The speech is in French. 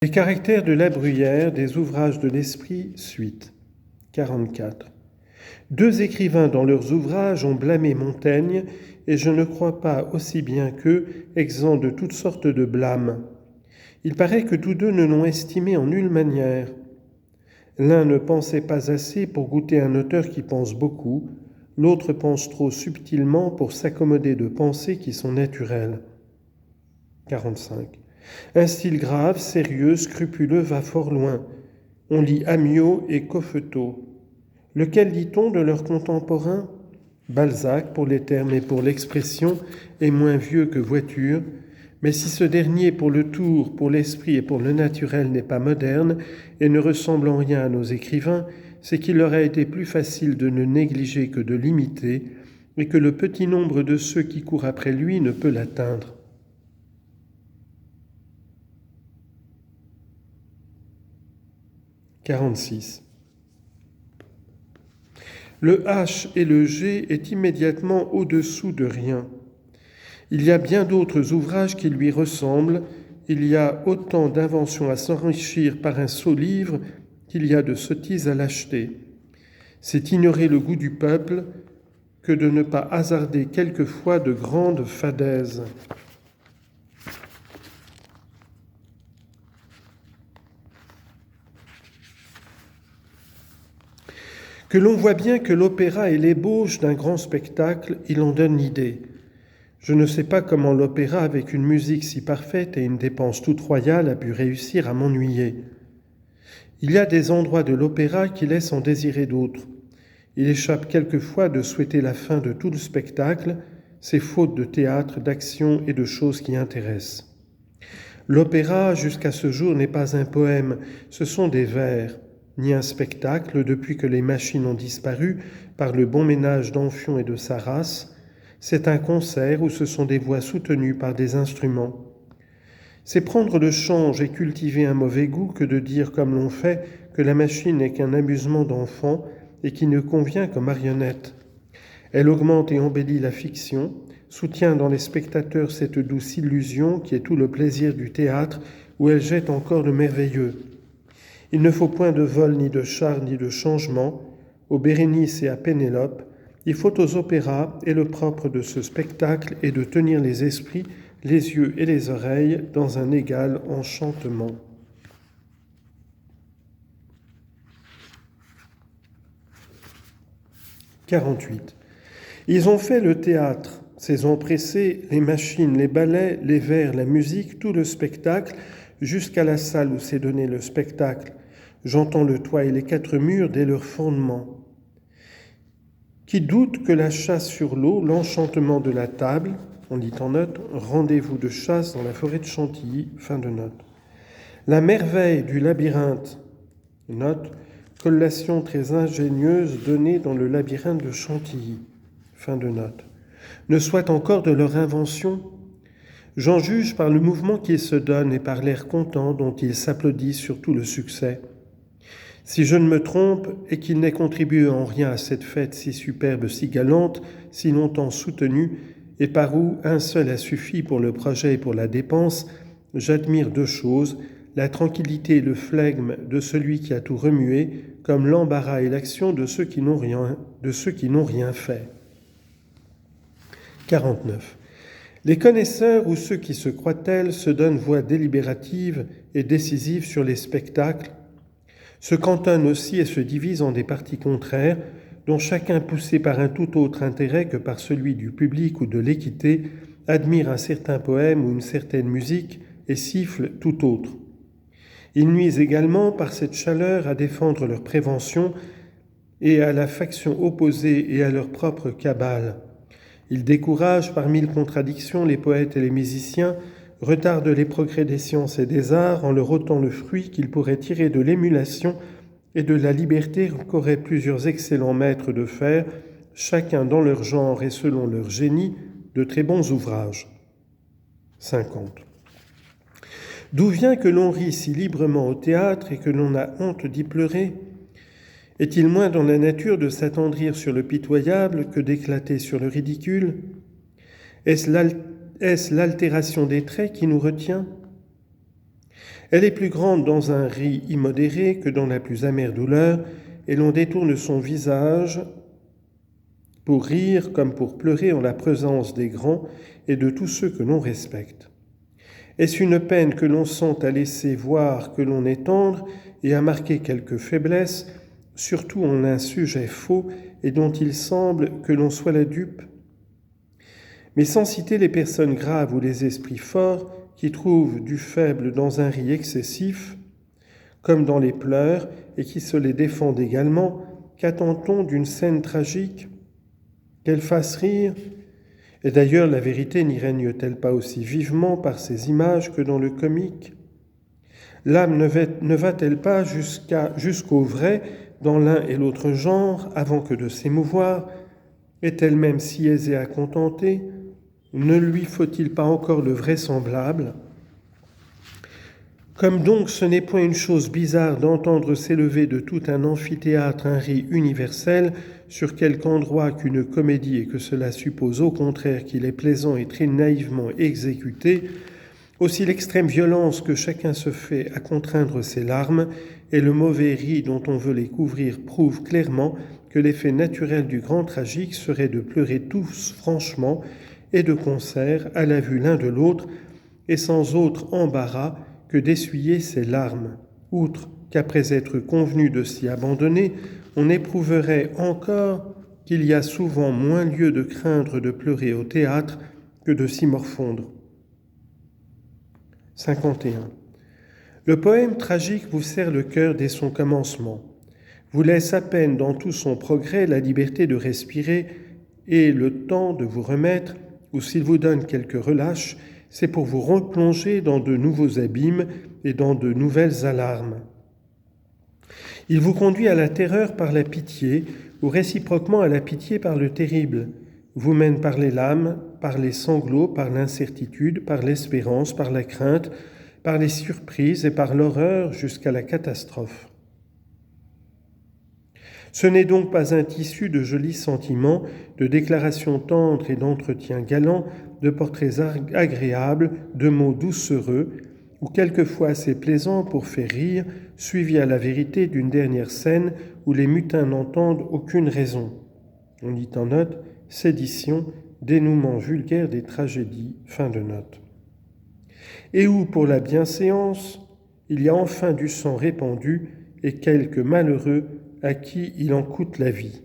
Les caractères de La Bruyère, des ouvrages de l'esprit, suite. 44. Deux écrivains dans leurs ouvrages ont blâmé Montaigne, et je ne crois pas aussi bien qu'eux, exempts de toutes sortes de blâmes. Il paraît que tous deux ne l'ont estimé en nulle manière. L'un ne pensait pas assez pour goûter un auteur qui pense beaucoup, l'autre pense trop subtilement pour s'accommoder de pensées qui sont naturelles. 45. Un style grave, sérieux, scrupuleux va fort loin. On lit Amyot et Coffetot. Lequel dit-on de leurs contemporains ? Balzac, pour les termes et pour l'expression, est moins vieux que Voiture, mais si ce dernier, pour le tour, pour l'esprit et pour le naturel, n'est pas moderne et ne ressemble en rien à nos écrivains, c'est qu'il leur a été plus facile de ne négliger que de l'imiter, et que le petit nombre de ceux qui courent après lui ne peut l'atteindre. « 46. Le H et le G est immédiatement au-dessous de rien. Il y a bien d'autres ouvrages qui lui ressemblent, il y a autant d'inventions à s'enrichir par un sot livre qu'il y a de sottises à l'acheter. C'est ignorer le goût du peuple que de ne pas hasarder quelquefois de grandes fadaises. Que l'on voit bien que l'opéra est l'ébauche d'un grand spectacle, il en donne l'idée. Je ne sais pas comment l'opéra, avec une musique si parfaite et une dépense toute royale, a pu réussir à m'ennuyer. Il y a des endroits de l'opéra qui laissent en désirer d'autres. Il échappe quelquefois de souhaiter la fin de tout le spectacle, c'est faute de théâtre, d'action et de choses qui intéressent. L'opéra, jusqu'à ce jour, n'est pas un poème, ce sont des vers, ni un spectacle depuis que les machines ont disparu par le bon ménage d'Amphion et de sa race. C'est un concert où ce sont des voix soutenues par des instruments. C'est prendre le change et cultiver un mauvais goût que de dire comme l'on fait que la machine n'est qu'un amusement d'enfant et qui ne convient qu'aux marionnettes. Elle augmente et embellit la fiction, soutient dans les spectateurs cette douce illusion qui est tout le plaisir du théâtre où elle jette encore le merveilleux. Il ne faut point de vol, ni de char, ni de changement. Aux Bérénice et à Pénélope, il faut aux opéras, et le propre de ce spectacle est de tenir les esprits, les yeux et les oreilles dans un égal enchantement. « 48. Ils ont fait le théâtre, ces empressés, les machines, les ballets, les vers, la musique, tout le spectacle, jusqu'à la salle où s'est donné le spectacle. J'entends le toit et les quatre murs dès leur fondement. Qui doute que la chasse sur l'eau, l'enchantement de la table, on lit en note, rendez-vous de chasse dans la forêt de Chantilly, fin de note. La merveille du labyrinthe, note, collation très ingénieuse donnée dans le labyrinthe de Chantilly, fin de note, ne soit encore de leur invention. J'en juge par le mouvement qu'ils se donnent et par l'air content dont ils s'applaudissent sur tout le succès. Si je ne me trompe, et qu'ils n'aient contribué en rien à cette fête si superbe, si galante, si longtemps soutenue, et par où un seul a suffi pour le projet et pour la dépense, j'admire deux choses, la tranquillité et le flegme de celui qui a tout remué, comme l'embarras et l'action de ceux qui n'ont rien fait. 49. Les connaisseurs ou ceux qui se croient tels se donnent voix délibérative et décisive sur les spectacles, se cantonnent aussi et se divisent en des partis contraires, dont chacun poussé par un tout autre intérêt que par celui du public ou de l'équité, admire un certain poème ou une certaine musique et siffle tout autre. Ils nuisent également par cette chaleur à défendre leur prévention et à la faction opposée et à leur propre cabale. Ils découragent par mille contradictions les poètes et les musiciens, retardent les progrès des sciences et des arts en leur ôtant le fruit qu'ils pourraient tirer de l'émulation et de la liberté qu'auraient plusieurs excellents maîtres de faire, chacun dans leur genre et selon leur génie, de très bons ouvrages. 50. D'où vient que l'on rit si librement au théâtre et que l'on a honte d'y pleurer ? Est-il moins dans la nature de s'attendrir sur le pitoyable que d'éclater sur le ridicule ? Est-ce l'altération des traits qui nous retient ? Elle est plus grande dans un ri immodéré que dans la plus amère douleur, et l'on détourne son visage pour rire comme pour pleurer en la présence des grands et de tous ceux que l'on respecte. Est-ce une peine que l'on sent à laisser voir que l'on est tendre et à marquer quelques faiblesses, surtout en un sujet faux et dont il semble que l'on soit la dupe? Mais sans citer les personnes graves ou les esprits forts qui trouvent du faible dans un ri excessif, comme dans les pleurs, et qui se les défendent également, qu'attend-on d'une scène tragique? Qu'elle fasse rire? Et d'ailleurs, la vérité n'y règne-t-elle pas aussi vivement par ces images que dans le comique? L'âme ne va-t-elle pas jusqu'au vrai dans l'un et l'autre genre avant que de s'émouvoir? Est-elle même si aisée à contenter? Ne lui faut-il pas encore le vraisemblable? Comme donc ce n'est point une chose bizarre d'entendre s'élever de tout un amphithéâtre un ri universel sur quelque endroit qu'une comédie et que cela suppose au contraire qu'il est plaisant et très naïvement exécuté, aussi l'extrême violence que chacun se fait à contraindre ses larmes et le mauvais ri dont on veut les couvrir prouve clairement que l'effet naturel du grand tragique serait de pleurer tous franchement et de concert à la vue l'un de l'autre et sans autre embarras que d'essuyer ses larmes, outre qu'après être convenu de s'y abandonner, on éprouverait encore qu'il y a souvent moins lieu de craindre de pleurer au théâtre que de s'y morfondre. 51. Le poème tragique vous serre le cœur dès son commencement, vous laisse à peine dans tout son progrès la liberté de respirer et le temps de vous remettre, ou s'il vous donne quelques relâches, c'est pour vous replonger dans de nouveaux abîmes et dans de nouvelles alarmes. Il vous conduit à la terreur par la pitié, ou réciproquement à la pitié par le terrible, vous mène par les lames, par les sanglots, par l'incertitude, par l'espérance, par la crainte, par les surprises et par l'horreur jusqu'à la catastrophe. Ce n'est donc pas un tissu de jolis sentiments, de déclarations tendres et d'entretiens galants, de portraits agréables, de mots doucereux, ou quelquefois assez plaisants pour faire rire, suivis à la vérité d'une dernière scène où les mutins n'entendent aucune raison. On dit en note « sédition, dénouement vulgaire des tragédies », fin de note. Et où, pour la bienséance, il y a enfin du sang répandu et quelques malheureux à qui il en coûte la vie.